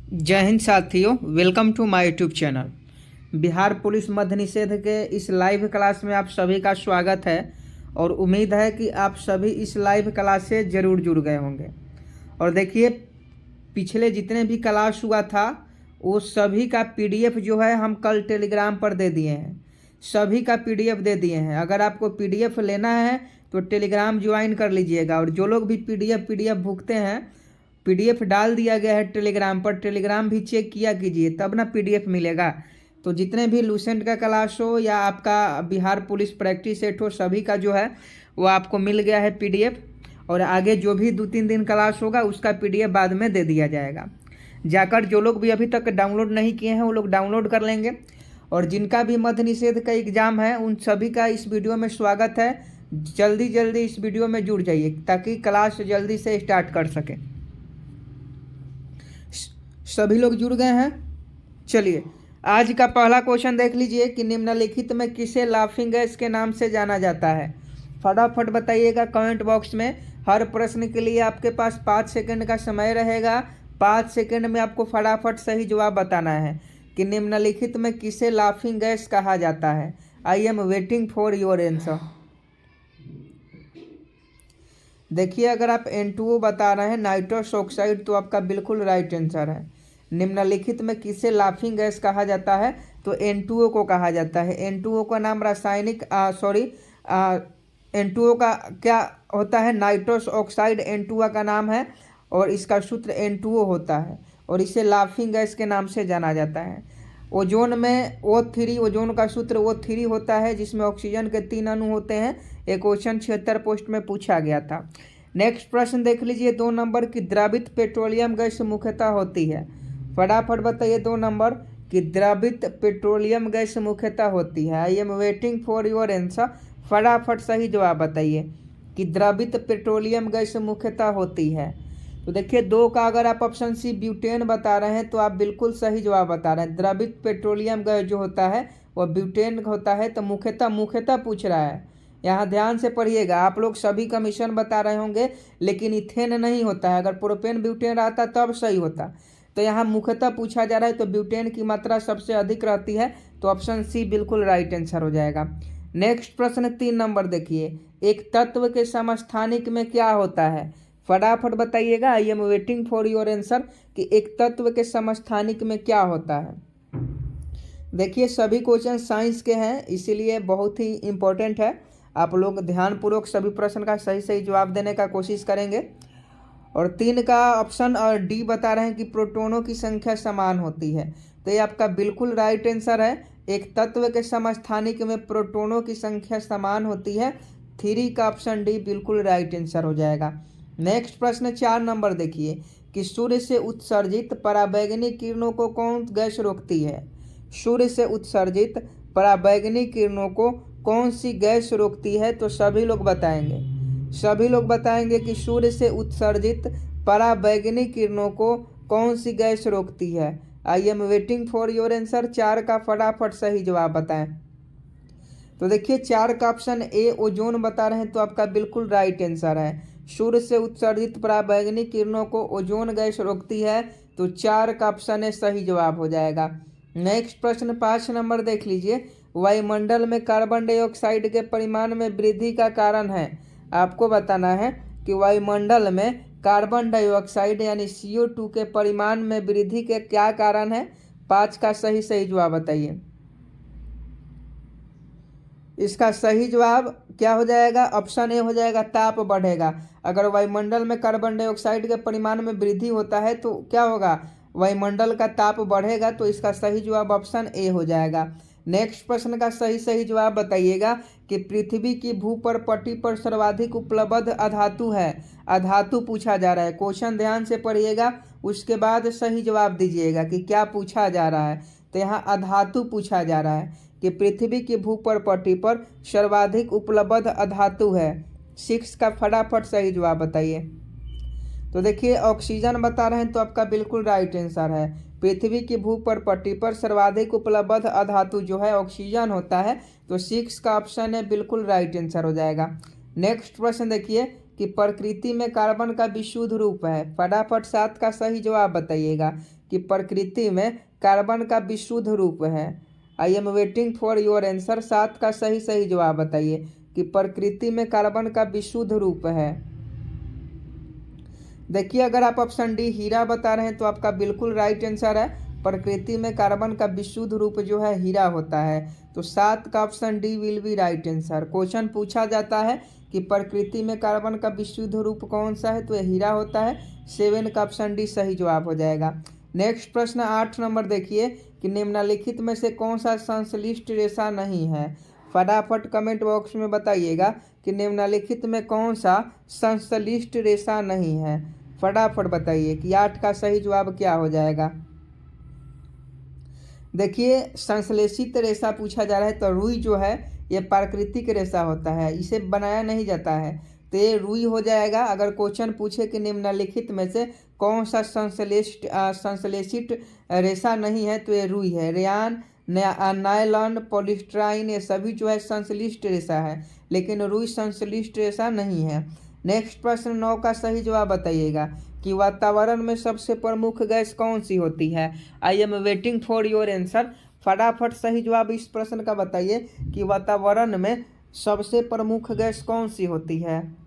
जय हिंद साथियों, welcome to my YouTube channel. Bihar police मद्य निषेध के इस लाइव क्लास में आप सभी का स्वागत है और उम्मीद है कि आप सभी इस लाइव क्लास से ज़रूर जुड़ गए होंगे। और देखिए, पिछले जितने भी क्लास हुआ था वो सभी का पीडीएफ जो है हम कल टेलीग्राम पर दे दिए हैं। सभी का पीडीएफ दे दिए हैं। अगर आपको पीडीएफ लेना है तो टेलीग्राम ज्वाइन कर लीजिएगा। और जो लोग भी पीडीएफ भूखते हैं, पीडीएफ डाल दिया गया है टेलीग्राम पर, टेलीग्राम भी चेक किया कीजिए, तब ना पीडीएफ मिलेगा। तो जितने भी लूसेंट का क्लास हो या आपका बिहार पुलिस प्रैक्टिस सेट हो, सभी का जो है वो आपको मिल गया है पीडीएफ। और आगे जो भी 2-3 दिन क्लास होगा उसका पीडीएफ बाद में दे दिया जाएगा। जाकर जो लोग भी अभी तक डाउनलोड नहीं किए हैं वो लोग डाउनलोड कर लेंगे। और जिनका भी मद्य निषेध का एग्ज़ाम है उन सभी का इस वीडियो में स्वागत है। जल्दी जल्दी इस वीडियो में जुड़ जाइए ताकि क्लास जल्दी से स्टार्ट कर सकें। सभी लोग जुड़ गए हैं। चलिए, आज का पहला क्वेश्चन देख लीजिए कि निम्नलिखित में किसे लाफिंग गैस के नाम से जाना जाता है। फटाफट बताइएगा कमेंट बॉक्स में। हर प्रश्न के लिए आपके पास 5 सेकंड का समय रहेगा। 5 सेकंड में आपको फटाफट सही जवाब बताना है कि निम्नलिखित में किसे लाफिंग गैस कहा जाता है। I am waiting for your answer. देखिए, अगर आप N2O बता रहे हैं नाइट्रस ऑक्साइड, तो आपका बिल्कुल राइट आंसर है। निम्नलिखित में किसे लाफिंग गैस कहा जाता है तो N2O को कहा जाता है। N2O का नाम रासायनिक N2O का क्या होता है? नाइट्रस ऑक्साइड N2O का नाम है और इसका सूत्र N2O होता है और इसे लाफिंग गैस के नाम से जाना जाता है। ओजोन में O3, ओजोन का सूत्र O3 होता है जिसमें ऑक्सीजन के 3 अणु होते हैं। एक क्वेश्चन 76 पोस्ट में पूछा गया था। नेक्स्ट प्रश्न देख लीजिए, 2 नंबर की द्रवित पेट्रोलियम गैस मुख्यतः होती है। फटाफट बताइए 2 नंबर की द्रवित पेट्रोलियम गैस मुख्यतः होती है। I am waiting for your answer. फटाफट सही जवाब बताइए कि द्रवित पेट्रोलियम गैस मुख्यतः होती है। तो देखिए, 2 का अगर आप ऑप्शन सी ब्यूटेन बता रहे हैं तो आप बिल्कुल सही जवाब बता रहे हैं। द्रवित पेट्रोलियम गैस जो होता है वह ब्यूटेन होता है। तो मुख्यतः पूछ रहा है, यहाँ ध्यान से पढ़िएगा। आप लोग सभी का मिश्रण बता रहे होंगे लेकिन इथेन नहीं होता है। अगर प्रोपेन ब्यूटेन रहता तब सही होता। तो यहाँ मुख्यतः पूछा जा रहा है तो ब्यूटेन की मात्रा सबसे अधिक रहती है। तो ऑप्शन सी बिल्कुल राइट आंसर हो जाएगा। नेक्स्ट प्रश्न 3 नंबर देखिए, एक तत्व के समस्थानिक में क्या होता है? फटाफट बताइएगा। I am waiting for your answer कि एक तत्व के समस्थानिक में क्या होता है। देखिए, सभी क्वेश्चन साइंस के हैं इसीलिए बहुत ही इम्पोर्टेंट है। आप लोग ध्यानपूर्वक सभी प्रश्न का सही सही जवाब देने का कोशिश करेंगे। और 3 का ऑप्शन और डी बता रहे हैं कि प्रोटोनों की संख्या समान होती है। तो ये आपका बिल्कुल राइट आंसर है। एक तत्व के समस्थानिक में प्रोटोनों की संख्या समान होती है। 3 का ऑप्शन डी बिल्कुल राइट आंसर हो जाएगा। नेक्स्ट प्रश्न 4 नंबर देखिए कि सूर्य से उत्सर्जित पराबैंगनी किरणों को कौन गैस रोकती है? सूर्य से उत्सर्जित पराबैंगनी किरणों को कौन सी गैस रोकती है? तो सभी लोग बताएंगे कि सूर्य से उत्सर्जित पराबैंगनी किरणों को कौन सी गैस रोकती है। I am waiting for your answer. 4 का फटाफट सही जवाब बताएं। तो देखिए, 4 का ऑप्शन ए ओजोन बता रहे हैं तो आपका बिल्कुल राइट आंसर है। सूर्य से उत्सर्जित पराबैंगनी किरणों को ओजोन गैस रोकती है। तो 4 का ऑप्शन ए सही जवाब हो जाएगा। नेक्स्ट प्रश्न 5 नंबर देख लीजिए, वायुमंडल में कार्बन डाइऑक्साइड के परिमाण में वृद्धि का कारण है। आपको बताना है कि वायुमंडल में कार्बन डाइऑक्साइड यानी CO2 के परिमाण में वृद्धि के क्या कारण है। 5 का सही जवाब बताइए। इसका सही जवाब क्या हो जाएगा? ऑप्शन ए हो जाएगा, ताप बढ़ेगा। अगर वायुमंडल में कार्बन डाइऑक्साइड के परिमाण में वृद्धि होता है तो क्या होगा? वायुमंडल का ताप बढ़ेगा। तो इसका सही जवाब ऑप्शन ए हो जाएगा। नेक्स्ट प्रश्न का सही जवाब बताइएगा कि पृथ्वी की भू पर पट्टी पर सर्वाधिक उपलब्ध अधातु है। अधातु पूछा जा रहा है। क्वेश्चन ध्यान से पढ़िएगा, उसके बाद सही जवाब दीजिएगा कि क्या पूछा जा रहा है। तो यहाँ अधातु पूछा जा रहा है कि पृथ्वी की भू पर पट्टी पर सर्वाधिक उपलब्ध अधातु है। 6 का फटाफट सही जवाब बताइए। तो देखिए, ऑक्सीजन बता रहे हैं तो आपका बिल्कुल राइट आंसर है। पृथ्वी की भू पर पट्टी पर सर्वाधिक उपलब्ध अधातु जो है ऑक्सीजन होता है। तो 6 का ऑप्शन है बिल्कुल राइट आंसर हो जाएगा। नेक्स्ट प्रश्न देखिए कि प्रकृति में कार्बन का विशुद्ध रूप है। फटाफट 7 का सही जवाब बताइएगा कि प्रकृति में कार्बन का विशुद्ध रूप है? I am waiting for your answer. 7 का सही जवाब बताइए कि प्रकृति में कार्बन का विशुद्ध रूप है। देखिए, अगर आप ऑप्शन डी हीरा बता रहे हैं तो आपका बिल्कुल राइट आंसर है। प्रकृति में कार्बन का विशुद्ध रूप जो है हीरा होता है। तो 7 का option D will be right answer. Question पूछा जाता है कि प्रकृति में कार्बन का विशुद्ध रूप कौन सा है, तो यह हीरा होता है। 7 का ऑप्शन डी सही जवाब हो जाएगा। नेक्स्ट प्रश्न 8 नंबर देखिए कि निम्नलिखित में से कौन सा संश्लिष्ट रेशा नहीं है? फटाफट कमेंट बॉक्स में बताइएगा कि निम्नलिखित में कौन सा संश्लिष्ट रेशा नहीं है। फटाफट बताइए कि 8 का सही जवाब क्या हो जाएगा। देखिए, संश्लेषित रेशा पूछा जा रहा है तो रुई जो है ये प्राकृतिक रेशा होता है, इसे बनाया नहीं जाता है, तो ये रुई हो जाएगा। अगर क्वेश्चन पूछे कि निम्नलिखित में से कौन सा संश्लेषित रेशा नहीं है, तो ये रुई है। रेयान, नायलॉन, पॉलीस्टाइरीन ये सभी जो है संश्लिष्ट रेशा है, लेकिन रुई संश्लिष्ट रेशा नहीं है। नेक्स्ट प्रश्न 9 का सही जवाब बताइएगा कि वातावरण में सबसे प्रमुख गैस कौन सी होती है? I am waiting for your answer. फटाफट सही जवाब इस प्रश्न का बताइए कि वातावरण में सबसे प्रमुख गैस कौन सी होती है?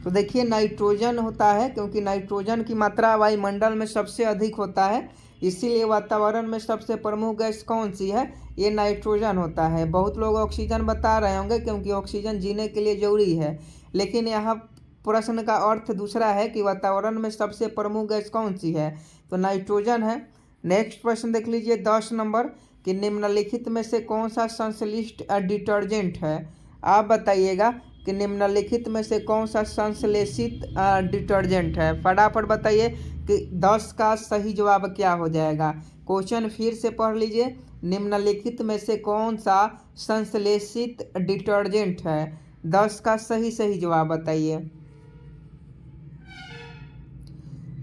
तो देखिए, नाइट्रोजन होता है, क्योंकि नाइट्रोजन की मात्रा वायुमंडल में सबसे अधिक होता है, इसीलिए वातावरण में सबसे प्रमुख गैस कौन सी है? ये नाइट्रोजन होता है। बहुत लोग ऑक्सीजन बता रहे होंगे, क्योंकि ऑक्सीजन जीने के लिए जरूरी है, लेकिन यहाँ प्रश्न का अर्थ दूसरा है कि वातावरण में सबसे प्रमुख गैस कौन सी है, तो नाइट्रोजन है। नेक्स्ट प्रश्न देख लीजिए 10 नंबर कि निम्नलिखित में से कौन सा संश्लिष्ट डिटर्जेंट है? आप बताइएगा कि निम्नलिखित में से कौन सा संश्लेषित डिटर्जेंट है। फटाफट बताइए कि 10 का सही जवाब क्या हो जाएगा। क्वेश्चन फिर से पढ़ लीजिए, निम्नलिखित में से कौन सा संश्लेषित डिटर्जेंट है? 10 का सही जवाब बताइए।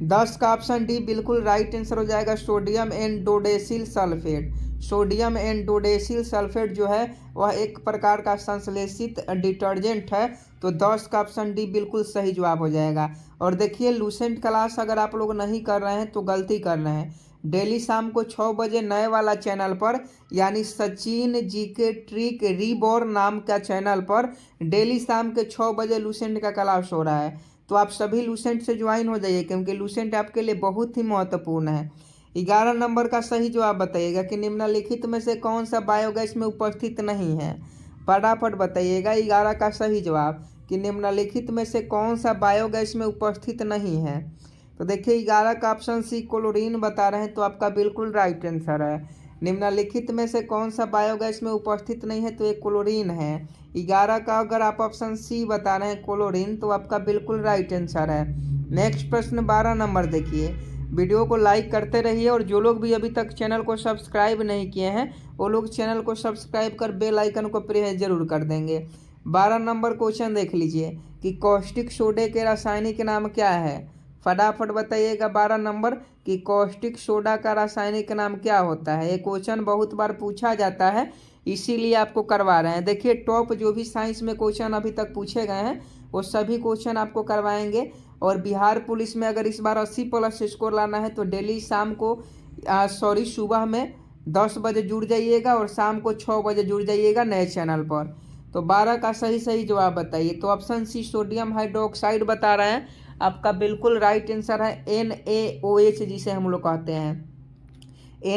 10 का ऑप्शन डी बिल्कुल राइट आंसर हो जाएगा, सोडियम एंडोडेसिल सल्फेट। सोडियम एंडोडेसिल सल्फेट जो है वह एक प्रकार का संश्लेषित डिटर्जेंट है, तो 10 का ऑप्शन डी बिल्कुल सही जवाब हो जाएगा। और देखिए, लूसेंट क्लास अगर आप लोग नहीं कर रहे हैं तो गलती कर रहे हैं। डेली शाम को 6 बजे नए वाला चैनल पर, यानी सचिन जीके ट्रिक रीबॉर्न नाम का चैनल पर डेली शाम के 6 बजे लूसेंट का क्लास हो रहा है, तो आप सभी लूसेंट से ज्वाइन हो जाइए, क्योंकि लूसेंट आपके लिए बहुत ही महत्वपूर्ण है। 11 नंबर का सही जवाब बताइएगा कि निम्नलिखित में से कौन सा बायोगैस में उपस्थित नहीं है। फटाफट बताइएगा 11 का सही जवाब कि निम्नलिखित में से कौन सा बायोगैस में उपस्थित नहीं है। तो देखिए, 11 का ऑप्शन सी क्लोरीन बता रहे हैं, तो आपका बिल्कुल राइट आंसर है। निम्नलिखित में से कौन सा बायोगैस में उपस्थित नहीं है, तो ये क्लोरीन है। 11 का अगर आप ऑप्शन सी बता रहे हैं क्लोरीन, तो आपका बिल्कुल राइट आंसर है। नेक्स्ट प्रश्न 12 नंबर देखिए। वीडियो को लाइक करते रहिए, और जो लोग भी अभी तक चैनल को सब्सक्राइब नहीं किए हैं वो लोग चैनल को सब्सक्राइब कर बेल आइकन को प्रेस जरूर कर देंगे। 12 नंबर क्वेश्चन देख लीजिए कि कॉस्टिक सोडे के रासायनिक नाम क्या है। फटाफट बताइएगा 12 नंबर कि कॉस्टिक सोडा का रासायनिक नाम क्या होता है। ये क्वेश्चन बहुत बार पूछा जाता है, इसीलिए आपको करवा रहे हैं। देखिए, टॉप जो भी साइंस में क्वेश्चन अभी तक पूछे गए हैं वो सभी क्वेश्चन आपको करवाएंगे। और बिहार पुलिस में अगर इस बार 80+ स्कोर लाना है तो डेली शाम को सुबह में 10 बजे जुड़ जाइएगा और शाम को 6 बजे जुड़ जाइएगा नए चैनल पर। तो 12 का सही जवाब बताइए। तो ऑप्शन सी सोडियम हाइड्रोक्साइड बता रहे हैं, आपका बिल्कुल राइट आंसर है। NaOH जिसे हम लोग कहते हैं,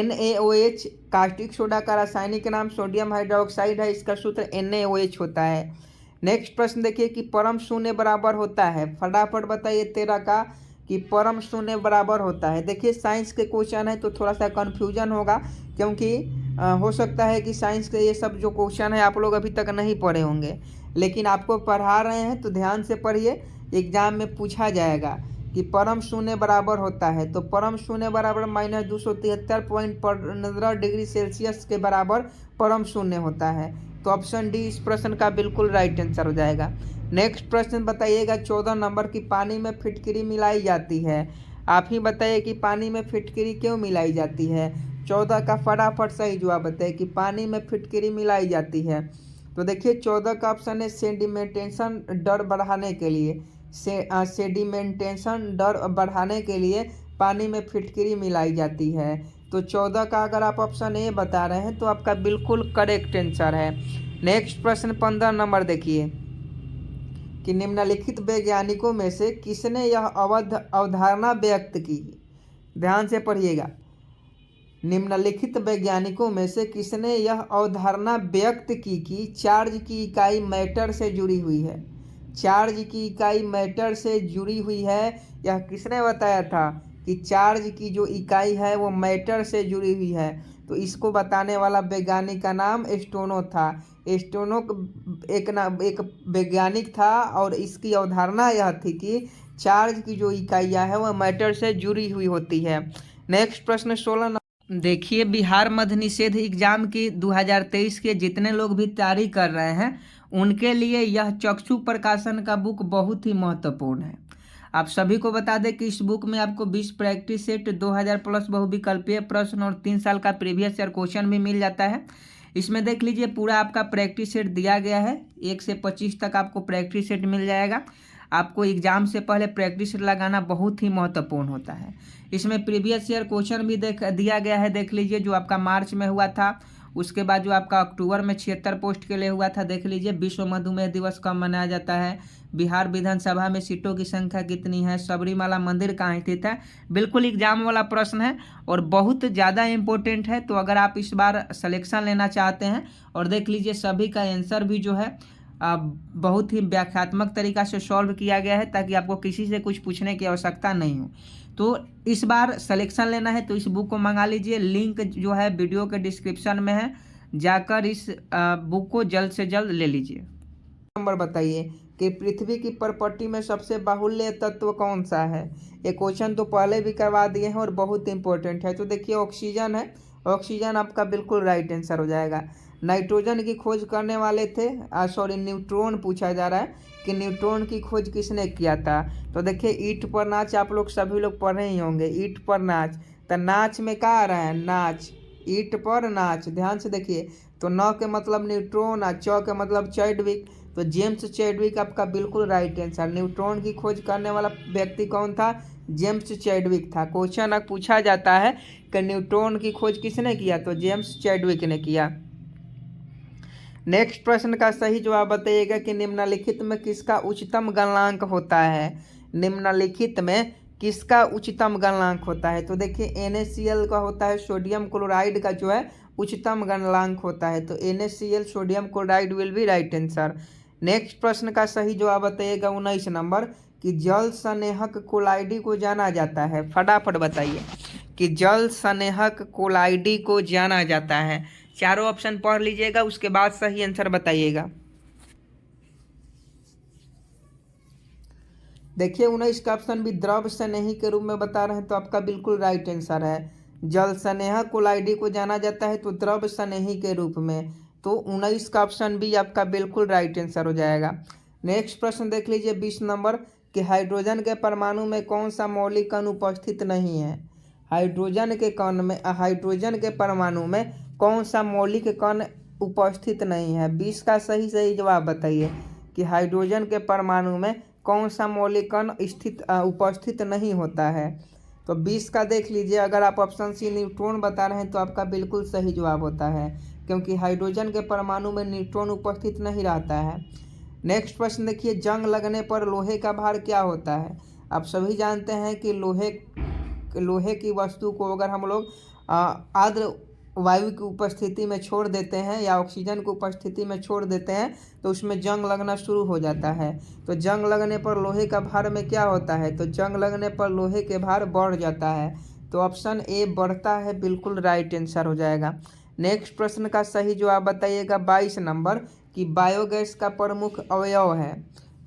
NaOH कास्टिक सोडा का रासायनिक नाम सोडियम हाइड्रोक्साइड है, इसका सूत्र NaOH होता है। नेक्स्ट प्रश्न देखिए कि परम शून्य बराबर होता है। फटाफट बताइए 13 का कि परम शून्य बराबर होता है। देखिए, साइंस के क्वेश्चन है तो थोड़ा सा कन्फ्यूजन होगा, क्योंकि हो सकता है कि साइंस के ये सब जो क्वेश्चन है आप लोग अभी तक नहीं पढ़े होंगे, लेकिन आपको पढ़ा रहे हैं तो ध्यान से पढ़िए, एग्जाम में पूछा जाएगा कि परम शून्य बराबर होता है। तो परम शून्य बराबर -273.15 डिग्री सेल्सियस के बराबर परम शून्य होता है। तो ऑप्शन डी इस प्रश्न का बिल्कुल राइट आंसर हो जाएगा। नेक्स्ट प्रश्न बताइएगा 14 नंबर की पानी में फिटकिरी मिलाई जाती है। आप ही बताइए कि पानी में फिटकिरी क्यों मिलाई जाती है। 14 का फटाफट सही जवाब बताइए कि पानी में फिटकिरी मिलाई जाती है। तो देखिए, 14 का ऑप्शन है सेडिमेंटेशन, डर बढ़ाने के लिए। सेडिमेंटेशन दर बढ़ाने के लिए पानी में फिटकरी मिलाई जाती है। तो 14 का अगर आप ऑप्शन ए बता रहे हैं तो आपका बिल्कुल करेक्ट आंसर है। नेक्स्ट प्रश्न 15 नंबर देखिए कि निम्नलिखित वैज्ञानिकों में से किसने यह अवधारणा व्यक्त की। ध्यान से पढ़िएगा। निम्नलिखित वैज्ञानिकों में से किसने यह अवधारणा व्यक्त की कि चार्ज की इकाई मैटर से जुड़ी हुई है। चार्ज की इकाई मैटर से जुड़ी हुई है, यह किसने बताया था कि चार्ज की जो इकाई है वो मैटर से जुड़ी हुई है। तो इसको बताने वाला वैज्ञानिक का नाम स्टोनो था। स्टोनो एक वैज्ञानिक था और इसकी अवधारणा यह थी कि चार्ज की जो इकाइयाँ है वह मैटर से जुड़ी हुई होती है। नेक्स्ट प्रश्न 16 देखिए, बिहार मद्य निषेध एग्जाम की 2023 के जितने लोग भी तैयारी कर रहे हैं उनके लिए यह चक्षु प्रकाशन का बुक बहुत ही महत्वपूर्ण है। आप सभी को बता दें कि इस बुक में आपको 20 प्रैक्टिस सेट, 2000 प्लस बहुविकल्पीय प्रश्न और 3 साल का प्रीवियस ईयर क्वेश्चन भी मिल जाता है। इसमें देख लीजिए पूरा आपका प्रैक्टिस सेट दिया गया है, 1 से 25 तक आपको प्रैक्टिस सेट मिल जाएगा। आपको एग्जाम से पहले प्रैक्टिस सेट लगाना बहुत ही महत्वपूर्ण होता है। इसमें प्रीवियस ईयर क्वेश्चन भी दिया गया है, देख लीजिए, जो आपका मार्च में हुआ था। उसके बाद जो आपका अक्टूबर में 76 पोस्ट के लिए हुआ था, देख लीजिए, विश्व मधुमेह दिवस कब मनाया जाता है, बिहार विधानसभा में सीटों की संख्या कितनी है, सबरीमाला मंदिर कहाँ स्थित है। बिल्कुल एग्जाम वाला प्रश्न है और बहुत ज़्यादा इम्पोर्टेंट है। तो अगर आप इस बार सिलेक्शन लेना चाहते हैं और देख लीजिए सभी का आंसर भी जो है बहुत ही व्याख्यात्मक तरीका से सॉल्व किया गया है ताकि आपको किसी से कुछ पूछने की आवश्यकता नहीं हो। तो इस बार सिलेक्शन लेना है तो इस बुक को मंगा लीजिए, लिंक जो है वीडियो के डिस्क्रिप्शन में है, जाकर इस बुक को जल्द से जल्द ले लीजिए। नंबर बताइए कि पृथ्वी की प्रॉपर्टी में सबसे बाहुल्य तत्व कौन सा है। ये क्वेश्चन तो पहले भी करवा दिए हैं और बहुत इंपॉर्टेंट है। तो देखिए ऑक्सीजन है, ऑक्सीजन आपका बिल्कुल राइट आंसर हो जाएगा। नाइट्रोजन की खोज करने वाले थे, न्यूट्रॉन पूछा जा रहा है कि न्यूट्रॉन की खोज किसने किया था। तो देखिए ईंट पर नाच आप लोग सभी लोग पढ़े ही होंगे, ईंट पर नाच। तो नाच में क्या आ रहा है, नाच, ईंट पर नाच। ध्यान से देखिए, तो न के मतलब न्यूट्रॉन और च के मतलब चैडविक। तो जेम्स चैडविक आपका बिल्कुल राइट आंसर। न्यूट्रॉन की खोज करने वाला व्यक्ति कौन था, जेम्स चैडविक था। क्वेश्चन पूछा जाता है कि न्यूट्रॉन की खोज किसने किया, तो जेम्स चैडविक ने किया। नेक्स्ट प्रश्न का सही जवाब बताइएगा कि निम्नलिखित में किसका उच्चतम गलनांक होता है। निम्नलिखित में किसका उच्चतम गलनांक होता है। तो देखिए NaCl का होता है, सोडियम क्लोराइड का जो है उच्चतम गलनांक होता है। तो NaCl sodium chloride will be right answer. Next प्रश्न का सही जवाब बताइएगा 19 नंबर कि जल संनेहक कोलाइडी को जाना जाता है। फटाफट बताइए कि जल संनेहक कोलाइडी को जाना जाता है। चारों ऑप्शन पढ़ लीजिएगा, उसके बाद सही आंसर बताइएगा। देखिए 19 का ऑप्शन भी द्रव स्नेही के रूप में बता रहे हैं, तो आपका बिल्कुल राइट आंसर है। जल स्नेहक कोलाइडी को जाना जाता है तो द्रव स्नेही के रूप में। तो 19 का ऑप्शन भी आपका बिल्कुल राइट आंसर हो जाएगा। नेक्स्ट प्रश्न देख लीजिए 20 नंबर कि हाइड्रोजन के परमाणु में कौन सा मौलिक कण उपस्थित नहीं है। हाइड्रोजन के परमाणु में कौन सा मौलिक कण उपस्थित नहीं है। 20 का सही जवाब बताइए कि हाइड्रोजन के परमाणु में कौन सा मौलिक कण उपस्थित नहीं होता है। तो 20 का देख लीजिए, अगर आप ऑप्शन सी न्यूट्रॉन बता रहे हैं तो आपका बिल्कुल सही जवाब होता है, क्योंकि हाइड्रोजन के परमाणु में न्यूट्रॉन उपस्थित नहीं रहता है। नेक्स्ट प्रश्न देखिए, जंग लगने पर लोहे का भार क्या होता है। आप सभी जानते हैं कि लोहे की वस्तु को अगर हम लोग आर्द्र वायु की उपस्थिति में छोड़ देते हैं या ऑक्सीजन की उपस्थिति में छोड़ देते हैं तो उसमें जंग लगना शुरू हो जाता है। तो जंग लगने पर लोहे का भार में क्या होता है, तो जंग लगने पर लोहे के भार बढ़ जाता है। तो ऑप्शन ए बढ़ता है, बिल्कुल राइट आंसर हो जाएगा। नेक्स्ट प्रश्न का सही जवाब बताइएगा 22 नंबर कि बायोगैस का प्रमुख अवयव है।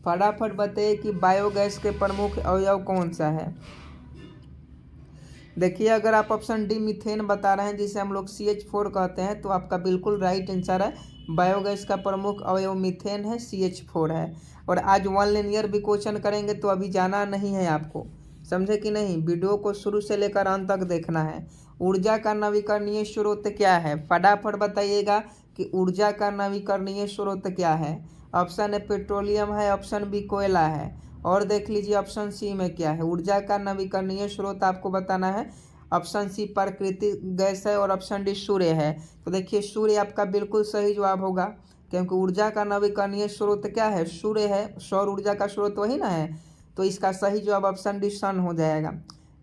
फटाफट बताइए कि बायोगैस के प्रमुख अवयव कौन सा है। देखिए अगर आप ऑप्शन डी मीथेन बता रहे हैं जिसे हम लोग CH4 कहते हैं, तो आपका बिल्कुल राइट आंसर है। बायोगैस का प्रमुख अवयव मीथेन है, CH4 है। और आज 1 लिनियर भी क्वेश्चन करेंगे तो अभी जाना नहीं है आपको, समझे कि नहीं। वीडियो को शुरू से लेकर अंत तक देखना है। ऊर्जा का नवीकरणीय स्रोत क्या है, फटाफट बताइएगा कि ऊर्जा का नवीकरणीय स्रोत क्या है। ऑप्शन ए पेट्रोलियम है, ऑप्शन बी कोयला है, और देख लीजिए ऑप्शन सी में क्या है, ऊर्जा का नवीकरणीय स्रोत आपको बताना है। ऑप्शन सी प्राकृतिक गैस है और ऑप्शन डी सूर्य है। तो देखिए सूर्य आपका बिल्कुल सही जवाब होगा, क्योंकि ऊर्जा का नवीकरणीय स्रोत क्या है, सूर्य है। सौर ऊर्जा का स्रोत वही ना है। तो इसका सही जवाब ऑप्शन डी सन हो जाएगा।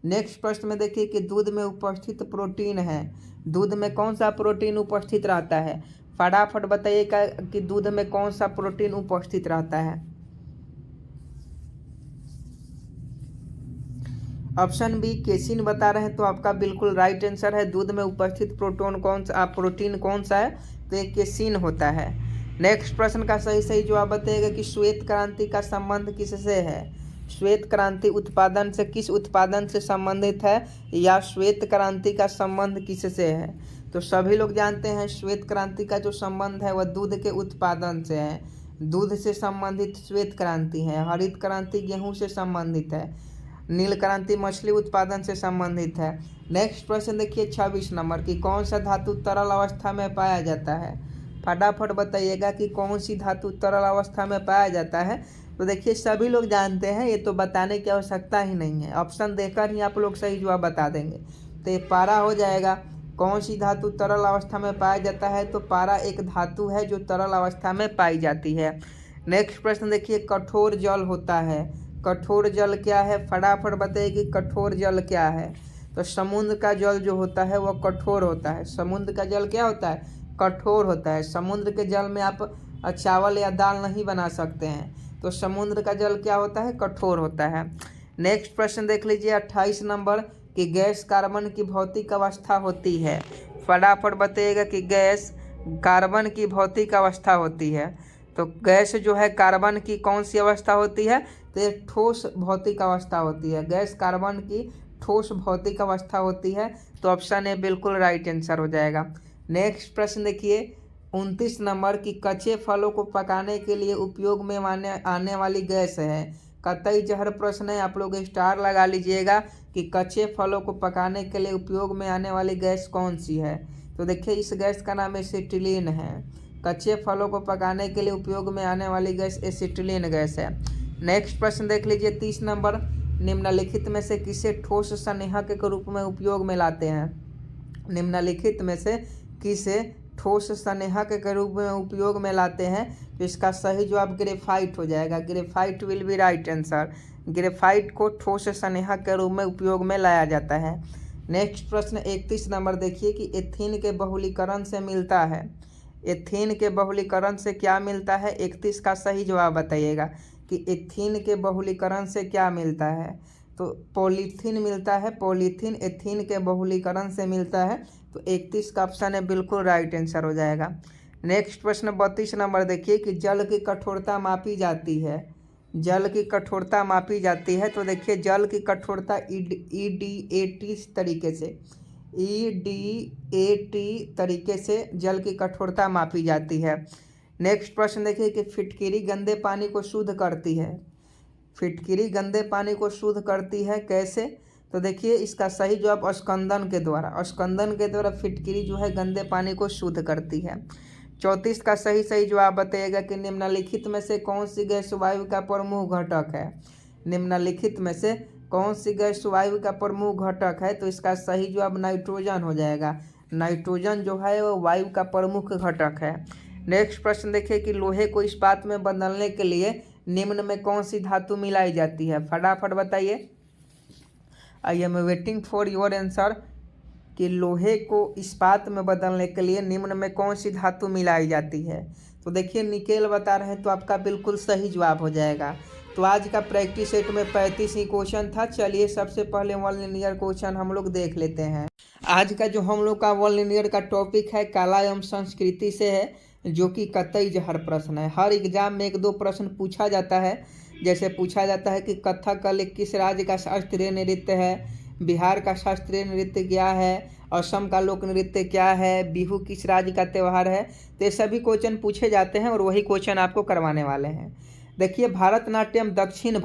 नेक्स्ट प्रश्न में देखिए कि दूध में उपस्थित प्रोटीन है, दूध में कौन सा प्रोटीन उपस्थित रहता है। फटाफट बताइएगा कि दूध में कौन सा प्रोटीन उपस्थित रहता है। ऑप्शन बी केसिन बता रहे हैं, तो आपका बिल्कुल राइट आंसर है। दूध में उपस्थित प्रोटीन कौन सा है, तो ये केसिन होता है। नेक्स्ट प्रश्न का सही जवाब बताइएगा कि श्वेत क्रांति का संबंध किससे है। श्वेत क्रांति उत्पादन से किस उत्पादन से संबंधित है, या श्वेत क्रांति का संबंध किससे है। तो सभी लोग जानते हैं श्वेत क्रांति का जो संबंध है वह दूध के उत्पादन से है। दूध से संबंधित श्वेत क्रांति है। हरित क्रांति गेहूं से संबंधित है। नील क्रांति मछली उत्पादन से संबंधित है। नेक्स्ट प्रश्न देखिए 26 नंबर की कौन सा धातु तरल अवस्था में पाया जाता है। फटाफट बताइएगा कि कौन सी धातु तरल अवस्था में पाया जाता है। तो देखिए सभी लोग जानते हैं, ये तो बताने की आवश्यकता ही नहीं है, ऑप्शन देकर ही आप लोग सही जवाब बता देंगे। तो ये पारा हो जाएगा। कौन सी धातु तरल अवस्था में पाया जाता है, तो पारा एक धातु है जो तरल अवस्था में पाई जाती है। नेक्स्ट प्रश्न देखिए कठोर जल होता है, कठोर जल क्या है, फटाफट बताइए कि कठोर जल क्या है। तो समुद्र का जल जो होता है वह कठोर होता है। समुद्र का जल क्या होता है, कठोर होता है। समुद्र के जल में आप चावल या दाल नहीं बना सकते हैं। तो समुद्र का जल क्या होता है, कठोर होता है। नेक्स्ट प्रश्न देख लीजिए 28 नंबर कि गैस कार्बन की भौतिक अवस्था होती है। फटाफट बताइएगा कि गैस कार्बन की भौतिक अवस्था होती है। तो गैस जो है कार्बन की कौन सी अवस्था होती है, तो ये ठोस भौतिक अवस्था होती है। गैस कार्बन की ठोस भौतिक अवस्था होती है। तो ऑप्शन ए बिल्कुल राइट आंसर हो जाएगा। नेक्स्ट प्रश्न देखिए 29 नंबर की कच्चे फलों को पकाने के लिए उपयोग में आने वाली गैस है। कतई जहर प्रश्न है, आप लोग स्टार लगा लीजिएगा कि कच्चे फलों को पकाने के लिए उपयोग में आने वाली गैस कौन सी है। तो देखिए इस गैस का नाम एसिटिलीन है। कच्चे फलों को पकाने के लिए उपयोग में आने वाली गैस एसिटिलीन गैस है। नेक्स्ट प्रश्न देख लीजिए 30 नंबर निम्नलिखित में से किसे ठोस संनेहक के रूप में उपयोग में लाते हैं। निम्नलिखित में से किसे ठोस संनेहक के रूप में उपयोग में लाते हैं। तो इसका सही जवाब ग्रेफाइट हो जाएगा। Graphite will be right answer. Graphite को ठोस संनेहक के रूप में उपयोग में लाया जाता है। नेक्स्ट प्रश्न 31 नंबर देखिए कि एथीन के बहुलीकरण से मिलता है। एथीन के बहुलीकरण से क्या मिलता है, 31 का सही जवाब बताइएगा कि एथीन के बहुलीकरण से क्या मिलता है। तो पॉलीथीन मिलता है। पॉलीथीन एथीन के बहुलीकरण से मिलता है। तो 31 का ऑप्शन है बिल्कुल राइट आंसर हो जाएगा। नेक्स्ट प्रश्न 32 नंबर देखिए कि जल की कठोरता मापी जाती है। जल की कठोरता मापी जाती है। तो देखिए जल की कठोरता EDAT तरीके से EDAT तरीके से जल की कठोरता मापी जाती है। नेक्स्ट प्रश्न देखिए कि फिटकिरी गंदे पानी को शुद्ध करती है। फिटकिरी गंदे पानी को शुद्ध करती है कैसे। तो देखिए इसका सही जवाब अस्कंदन के द्वारा। अस्कंदन के द्वारा फिटकिरी जो है गंदे पानी को शुद्ध करती है। 34 का सही जवाब बताइएगा कि निम्नलिखित में से कौन सी गैस वायु का प्रमुख घटक है। निम्नलिखित में से कौन सी गैस वायु का प्रमुख घटक है। तो इसका सही जवाब नाइट्रोजन हो जाएगा। नाइट्रोजन जो है वो वायु का प्रमुख घटक है। नेक्स्ट प्रश्न देखिए कि लोहे को इस्पात में बदलने के लिए निम्न में कौन सी धातु मिलाई जाती है। फटाफट बताइए। I am waiting for your answer कि लोहे को इस्पात में बदलने के लिए निम्न में कौन सी धातु मिलाई जाती है। तो देखिए निकेल बता रहे हैं, तो आपका बिल्कुल सही जवाब हो जाएगा। तो आज का प्रैक्टिस सेट में 35 ही क्वेश्चन था। चलिए सबसे पहले वन लिनियर क्वेश्चन हम लोग देख लेते हैं। आज का जो हम लोग का वन लिनियर का टॉपिक है कला एवं संस्कृति से है, जो कि कतई जहर प्रश्न है। हर एग्जाम में 1-2 प्रश्न पूछा जाता है। जैसे पूछा जाता है कि कथकली किस राज्य का शास्त्रीय नृत्य है, बिहार का शास्त्रीय नृत्य क्या है, असम का लोक नृत्य क्या है, बिहू किस राज्य का त्यौहार है। तो ये सभी क्वेश्चन पूछे जाते हैं और वही क्वेश्चन आपको करवाने वाले हैं। देखिए भारतनाट्यम दक्षिण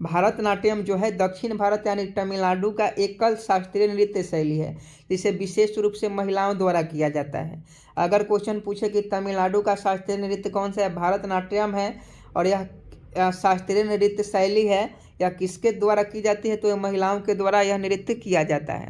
भारतनाट्यम जो है दक्षिण भारत यानी तमिलनाडु का एकल शास्त्रीय नृत्य शैली है, जिसे विशेष रूप से महिलाओं द्वारा किया जाता है। अगर क्वेश्चन पूछे कि तमिलनाडु का शास्त्रीय नृत्य कौन सा है, भारतनाट्यम है। और यह शास्त्रीय नृत्य शैली है या किसके द्वारा की जाती है, तो ये महिलाओं के द्वारा यह नृत्य किया जाता है।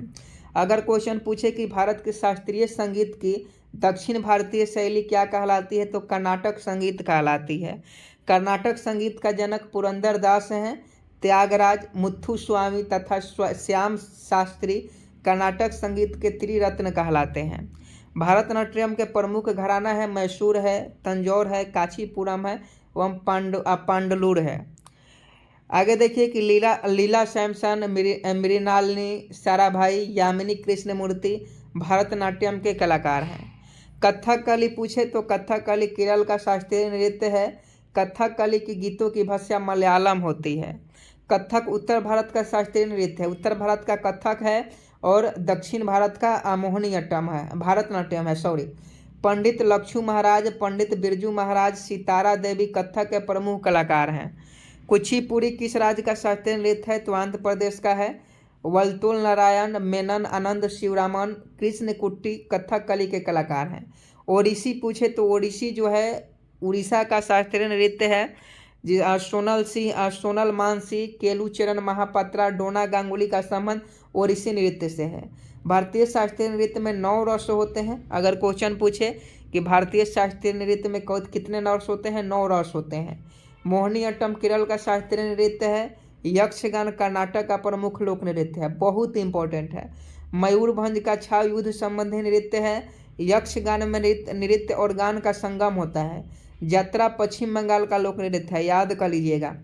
अगर क्वेश्चन पूछे कि भारत के शास्त्रीय संगीत की दक्षिण भारतीय शैली क्या कहलाती है, तो कर्नाटक संगीत कहलाती है। कर्नाटक संगीत का जनक पुरंदर दास हैं। त्यागराज, मुथुस्वामी तथा श्याम शास्त्री कर्नाटक संगीत के त्रिरत्न कहलाते हैं। भारतनाट्यम के प्रमुख घराना है मैसूर है, तंजौर है, कांचीपुरम है एवं पांडलुर है। आगे देखिए कि लीला सैमसन, मृणालिनी साराभाई, यामिनी कृष्णमूर्ति भरतनाट्यम के कलाकार हैं। कथकली पूछे तो कथकली केरल का शास्त्रीय नृत्य है। कथकली की गीतों की भाषा मलयालम होती है। कथक उत्तर भारत का शास्त्रीय नृत्य है। उत्तर भारत का कथक है और दक्षिण भारत का मोहिनीअट्टम है, भारतनाट्यम है सॉरी। पंडित लक्ष्मू महाराज, पंडित बिरजू महाराज, सितारा देवी कथक के प्रमुख कलाकार हैं। कुचिपुड़ी किस राज्य का शास्त्रीय नृत्य है, तो आंध्र प्रदेश का है। वल्तुल नारायण मेनन, आनंद शिवरामन, कृष्ण कुट्टी कथकली के कलाकार हैं। ओडिसी पूछे तो ओडिसी जो है उड़ीसा का शास्त्रीय नृत्य है। सोनल मानसी, केलुचरण महापात्रा, डोना गांगुली का संबंध ओडिसी नृत्य से है। भारतीय शास्त्रीय नृत्य में 9 रस होते हैं। अगर क्वेश्चन पूछे कि भारतीय शास्त्रीय नृत्य में कितने रस होते हैं, 9 रस होते हैं। मोहिनीअट्टम केरल का शास्त्रीय नृत्य है। यक्षगान कर्नाटक का प्रमुख लोक नृत्य है, बहुत इंपॉर्टेंट है। मयूरभंज का छाव युद्ध संबंधी नृत्य है। यक्षगान में नृत्य और गान का संगम होता है। यात्रा पश्चिम बंगाल का लोक नृत्य है, याद कर लीजिएगा।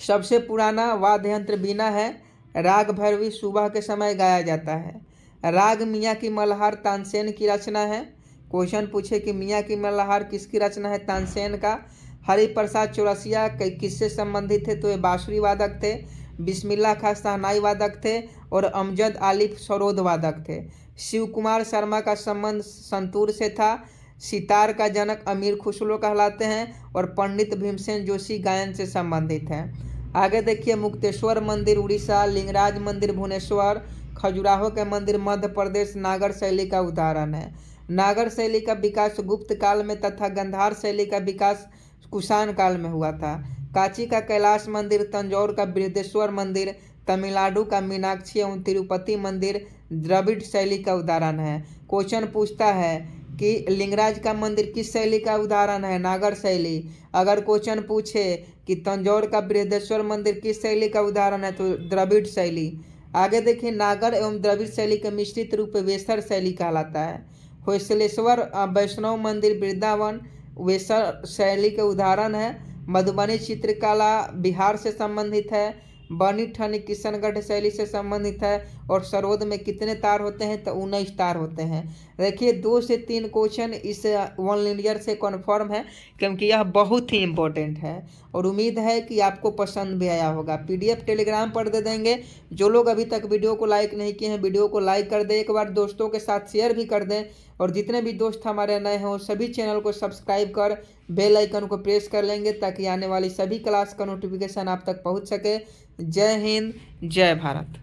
सबसे पुराना वाद्य यंत्र बीना है। राग भैरवी सुबह के समय गाया जाता है। राग मियाँ की मल्हार तानसेन की रचना है। क्वेश्चन पूछे कि मियाँ की मल्हार किसकी रचना है, तानसेन का। हरिप्रसाद चौरसिया किससे संबंधित थे, तो ये बांसुरी वादक थे। बिस्मिल्लाह खां शहनाई वादक थे और अमजद आलिफ सरोद वादक थे। शिव कुमार शर्मा का संबंध संतूर से था। सितार का जनक अमीर खुसरो कहलाते हैं और पंडित भीमसेन जोशी गायन से संबंधित हैं। आगे देखिए मुक्तेश्वर मंदिर उड़ीसा, लिंगराज मंदिर भुवनेश्वर, खजुराहो के मंदिर मध्य प्रदेश नागर शैली का उदाहरण है। नागर शैली का विकास गुप्त काल में तथा गंधार शैली का विकास कुषाण काल में हुआ था। कांची का कैलाश मंदिर, तंजौर का बृहदेश्वर मंदिर, तमिलनाडु का मीनाक्षी एवं तिरुपति मंदिर द्रविड़ शैली का उदाहरण है। क्वेश्चन पूछता है कि लिंगराज का मंदिर किस शैली का उदाहरण है, नागर शैली। अगर क्वेश्चन पूछे कि तंजौर का बृहदेश्वर मंदिर किस शैली का उदाहरण है, तो द्रविड़ शैली। आगे देखिए नागर एवं द्रविड़ शैली के मिश्रित रूप वेसर शैली कहलाता है। होयसलेश्वर वैष्णव मंदिर वृंदावन वेसर शैली के उदाहरण है। मधुबनी चित्रकला बिहार से संबंधित है। बनी ठनी किशनगढ़ शैली से संबंधित है। और सरोद में कितने तार होते हैं, तो 19 तार होते हैं। देखिए 2 से 3 क्वेश्चन इस वन लिनियर से कन्फर्म है, क्योंकि यह बहुत ही इम्पोर्टेंट है और उम्मीद है कि आपको पसंद भी आया होगा। PDF टेलीग्राम पर दे देंगे। जो लोग अभी तक वीडियो को लाइक नहीं किए हैं, वीडियो को लाइक कर दें, एक बार दोस्तों के साथ शेयर भी कर दें और जितने भी दोस्त हमारे नए हैं वो सभी चैनल को सब्सक्राइब कर बेल आइकन को प्रेस कर लेंगे, ताकि आने वाली सभी क्लास का नोटिफिकेशन आप तक पहुंच सके। जय हिंद, जय भारत।